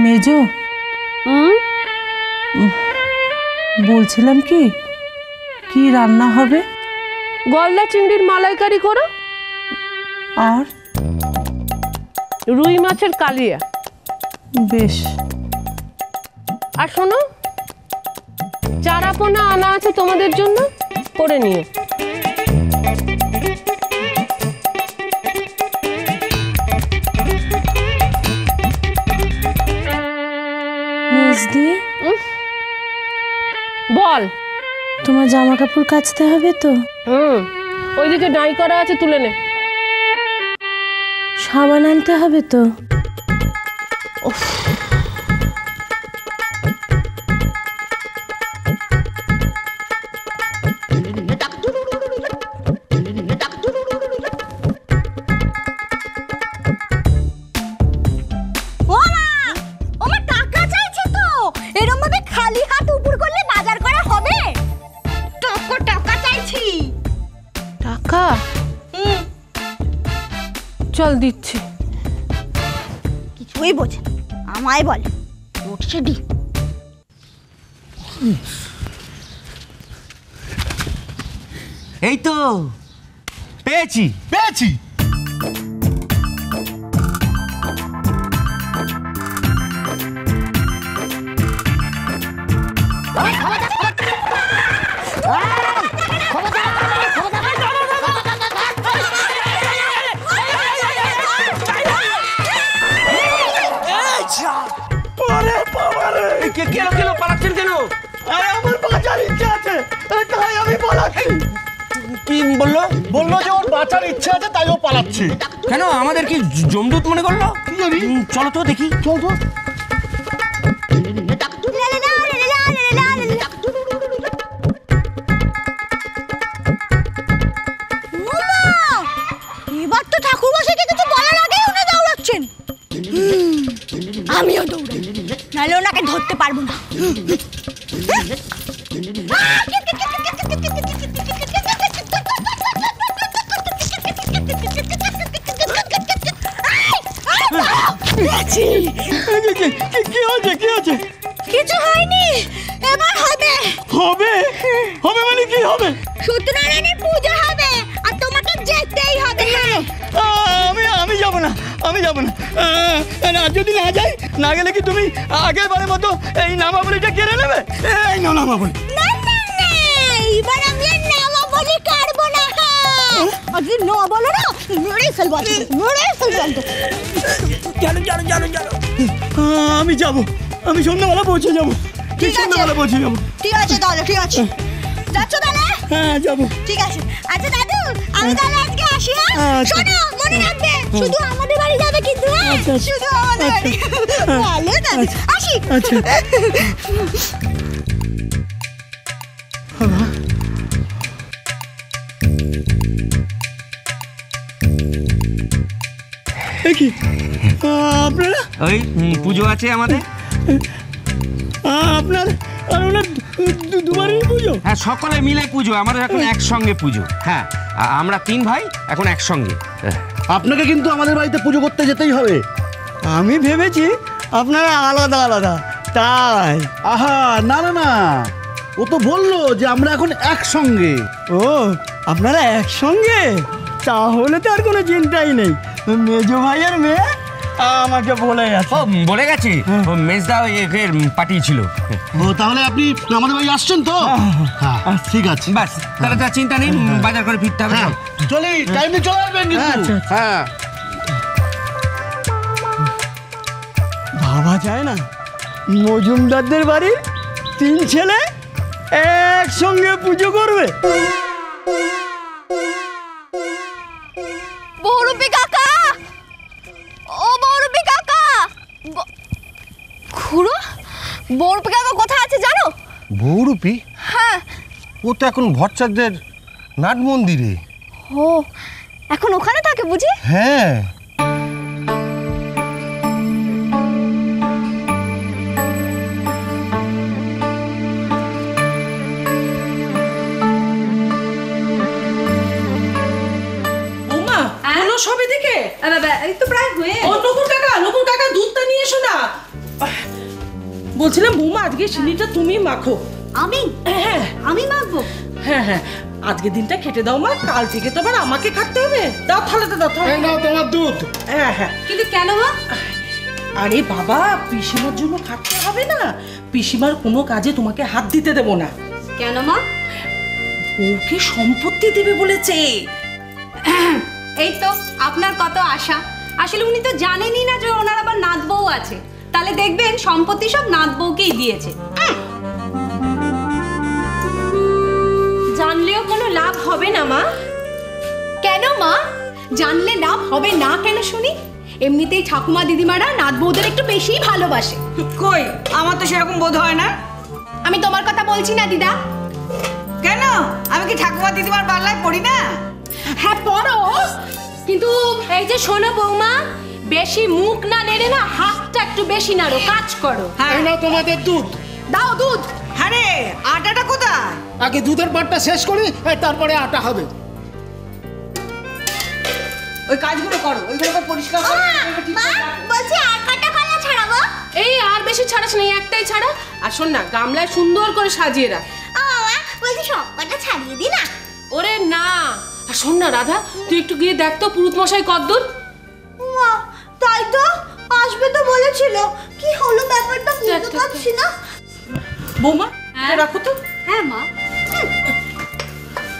মেজো বলছিলাম কি কি রান্না হবে? গলদা চিংড়ির মালাইকারি করো আর রুই মাছের কালিয়া। বেশ। আর শোনো, চারাপোনা আনা আছে তোমাদের জন্য, করে নিও। মেজদি, বল। তোমার জামা কাপড় কাচতে হবে তো? ওইদিকে ডাই করা আছে, তুলে নে। সাবান আনতে হবে তো? চল দিচ্ছি। কিছুই বোঝে আমায় বলে উঠছে ডি। এই তো পেয়েছি পেয়েছি। কেন পালাচ্ছেন কেন? আরে আমার বাঁচার ইচ্ছা আছে তাই আমি পালাচ্ছি। কি বললো? বললো যে ওর বাঁচার ইচ্ছা আছে তাই ও পালাচ্ছে। কেন আমাদের কি জমদূত মনে করলো? চলো তো দেখি। চল তো। এবার তো ঠাকুর মশাইকে কিছু বলার আগেই উনি দৌড়াচ্ছেন। আমিও দৌড়াই, নাহলে ওনাকে ধরতে পারবো না। কি আছে? কিছু হয়নি, এবার হবে। হবে হবে মানে কি হবে? সত্যনারায়ণের পূজা হবে আর তোমাকে যেতেই হবে। আমি যাব না, আমি যাব না। যদি না যাই, না গেলে কি তুমি আগের বারের মতো এই নামাবলিটা কেড়ে নেবে? এই নামাবলি না না না, এবার আমি আর নামাবলি কাটবো না। আজকে ন বলো না, মেরে ফেলবো, মেরে ফেলবো। জানো আমি যাব, আমি সন্ধ্যাবেলা পৌঁছে যাবো। ঠিক আছে, সন্ধ্যাবেলা পৌঁছে যাবো। ঠিক আছে তাহলে, ঠিক আছে। যাচ্ছ তাহলে? হ্যাঁ যাবো। ঠিক আছে। আচ্ছা দাদু, আমি তাহলে আজকে আসি। শোনো, মনে রাখবে শুধু আমাদের বাড়ি যাবে কিন্তু। শুধু আমাদের বাড়ি। ভালো দাদু, আসি। আচ্ছা। কি আপনারা? ওই পুজো আছে আমাদের। আপনার আর ওনার দুবারই পুজো? হ্যাঁ, সকলে মিলে পুজো, আমাদের এখন একসঙ্গে পুজো। হ্যাঁ, আমরা 3 ভাই এখন একসঙ্গে। আপনাকে কিন্তু আমাদের বাড়িতে পুজো করতে যেতেই হবে। আমি ভেবেছি আপনারা আলাদা আলাদা, তাই। আহা, না না না, ও তো বললো যে আমরা এখন একসঙ্গে। ও, আপনারা একসঙ্গে? তাহলে তো আর কোনো চিন্তাই নেই। মেজো ভাই আর মেয়ে আমাকে বলে গেছে। ও বলে গেছে, ও মেজদা এর পাঠিয়েছিল। ও, তাহলে আপনি আমাদের বাড়ি আসছেন তো? হ্যাঁ, ঠিক আছে। বাস, তাহলে তো চিন্তা নেই, বাজার করে ফিরতে হবে। চলি, টাইমে চলে আসবেন কিন্তু। হ্যাঁ। ভাবা যায় না, মজুমদারদের বাড়ির 3 ছেলে একসঙ্গে পুজো করবে। বহুরূপী কাকা, ও বহুরূপী কাকা। খুড়ো, বহুরূপী কাকা কোথায় আছে জানো? বহুরূপী? হ্যাঁ। ও তো এখন ভট্টাচার্যের নাট মন্দিরে। ও, এখন ওখানে থাকে বুঝি? হ্যাঁ। সবে দিকে এই তো প্রায় হয়ে। ও নকুল কাকা দুধটা নিয়ে এসো না। বলছিলাম বৌমা আজকে সিঁড়িটা তুমি মাখো। আমি হ্যাঁ আমি মাখবো? হ্যাঁ হ্যাঁ, আজকে দিনটা খেটে দাও মা, কাল থেকে তো আবার আমাকে খাটতে হবে। দাও থালাতে দাও, এই নাও তোমার দুধ। হ্যাঁ হ্যাঁ। কিন্তু কেন মা? আরে বাবা, পিসিমার জন্য খাটতে হবে না, পিসিমার কোনো কাজে তোমাকে হাত দিতে দেবো না। কেন মা? ওকে সম্পত্তি দেবে বলেছে। এই তো আপনার কত আশা। আসলে উনি তো জানেনই না যে ওনার আবার নাত বউ আছে। তাহলে দেখবেন সম্পত্তি সব নাত বউকেই দিয়েছে। জানলেও কোনো লাভ হবে না মা। কেন মা? জানলে লাভ হবে না কেন শুনি? এমনিতেই ঠাকুমা দিদিমারা নাত বউদের একটু বেশিই ভালোবাসে। কই, আমার তো সেরকম বোধ হয় না। আমি তোমার কথা বলছি না দিদা। কেন? আমি কি ঠাকুমা দিদিমার পাল্লায় পড়ি না? হ্যাঁ পড়ো, কিন্তু এই যে শোনো বৌমা, বেশি মুখ না নেড়ে না হাতটা একটু বেশি নাড়ো, কাজ করো। এই নাও তোমাদের দুধ। দাও দুধ। হ্যাঁ রে, আটাটা কোথায়? আগে দুধের পাটটা শেষ করি, তারপরে আটা হবে। ওই কাজগুলো করো, ওইগুলো পরিষ্কার করো। মা বলছি আর কটা কলা ছাড়াবো? এই আর বেশি ছাড়াস না, একটাই ছাড়া। আর শোন না, গামলায় সুন্দর করে সাজিয়ে রাখ। বলছি সব কটা ছাড়িয়ে দি না? ওরে না। আর শোন না রাধা, তুই একটু গিয়ে দেখ তো পুরুত মশাই কদ্দূর। তাই তো, আসবে তো বলেছিল। কি হলো ব্যাপারটা বুঝতে পারছি না। বৌমা রাখো তো। হ্যাঁ মা।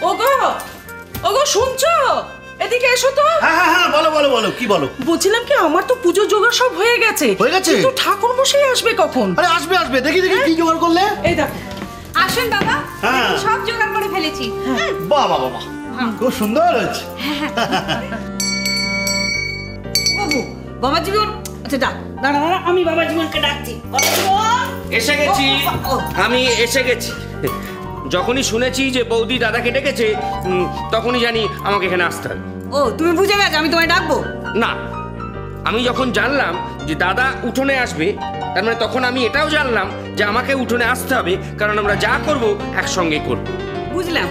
ওগো ওগো, শুনছো? এদিকে এসো তো। হ্যাঁ হ্যাঁ হ্যাঁ, বলো বলো বলো, কি বলো? বলছিলাম কি, আমার তো পুজো জোগাড় সব হয়ে গেছে। হয়ে গেছে? কিন্তু ঠাকুর মশাই আসবে কখন? আরে আসবে আসবে, দেখি দেখি কি জোগাড় করলে। এই দেখো। আসুন বাবা, হ্যাঁ। সব জোগাড় করে ফেলেছি। বাহ বাহ বাহ, খুব সুন্দর হয়েছে। বাবু, বাবা জীবন, আচ্ছা ডাক, দাঁড়া দাঁড়া, আমি বাবা জীবনকে ডাকছি। বাবা জীবন! এসে গেছি, আমি এসে গেছি। যখনই শুনেছি যে বৌদি দাদাকে ডেকেছে, তখনই জানি আমাকে এখানে আসতে হবে। ও, তুমি বুঝে গেছো আমি তোমায় ডাকবো? না, আমি যখন জানলাম যে দাদা উঠোনে আসবে, তার মানে তখন আমি এটাও জানলাম যে আমাকে উঠোনে আসতে হবে, কারণ আমরা যা করব একসঙ্গে করব। বুঝলাম,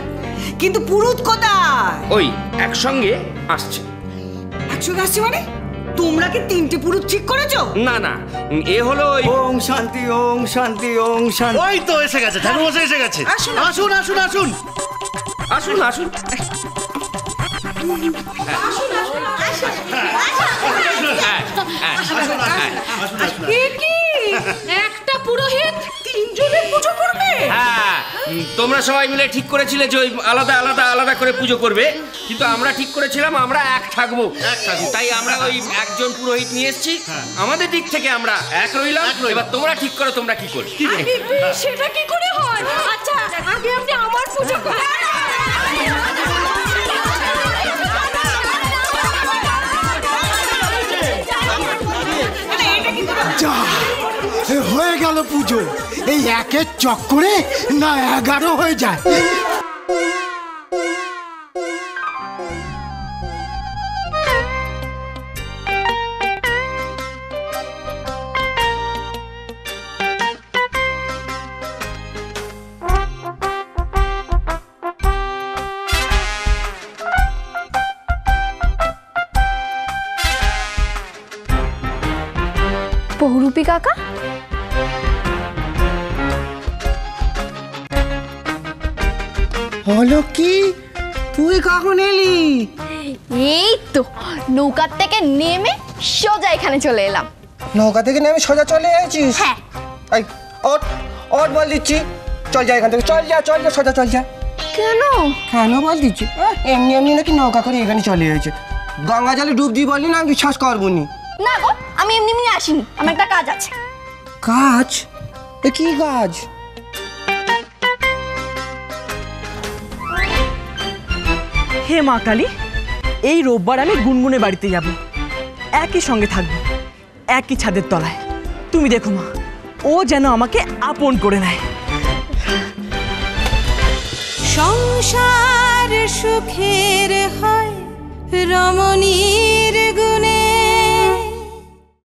কিন্তু পুরুত কোথায়? ওই একসঙ্গে আসছে। একসঙ্গে আসছে মানে? তোমরা কি তিনটে পুরুত ঠিক করেছো? না না, এ হলো ওং শান্তি, ওং শান্তি, ওং শান্তি। ওই তো এসে গেছে, ঠাকুরমশাই এসে গেছে। আসুন আসুন আসুন আসুন আসুন আসুন। একটা পুরোহিত তিনজনের পুজো করবে? হ্যাঁ, তোমরা সবাই মিলে ঠিক করেছিলে যে ওই আলাদা আলাদা আলাদা করে পুজো করবে, কিন্তু আমরা ঠিক করেছিলাম আমরা এক থাকবো। তাই আমরা ওই একজন পুরোহিত নিয়ে এসেছি। আমাদের দিক থেকে আমরা এক রইলাম। এবার তোমরা ঠিক করো তোমরা কি করবে। সেটা কি করে হয়? আচ্ছা আগে আপনি আমার পুজো করেন। হয়ে গেল পুজো। এই একের চক্করে না 11 হয়ে যায়। বহুরূপী কাকা, হলো কি, তুই কখন এলি? এই তো নৌকার থেকে নেমে সোজা এখানে চলে এলাম। নৌকা থেকে নেমে সোজা চলে এসেছিস? হ্যাঁ। এই ওট ওট বল দিচ্ছি, চল যা এখান থেকে, চল যা সোজা চল যা। কেন? কেন বল দিচ্ছি? এমনি এমনি নাকি নৌকা করে এখানে চলে এসেছে। গঙ্গা জলে ডুব দিয়ে বললি না, বিশ্বাস করবো নি। না গো, আমি এমনি এমনি আসিনি, আমার একটা কাজ আছে। কাজ? এ কি কাজ? হে মা কালী, এই রোববার আমি গুনগুনের বাড়িতে যাব, একই সঙ্গে থাকবো, একই ছাদের তলায়। তুমি দেখো মা, ও যেন আমাকে আপন করে নেয়। সংসার সুখের হয় রমণীর গুণে।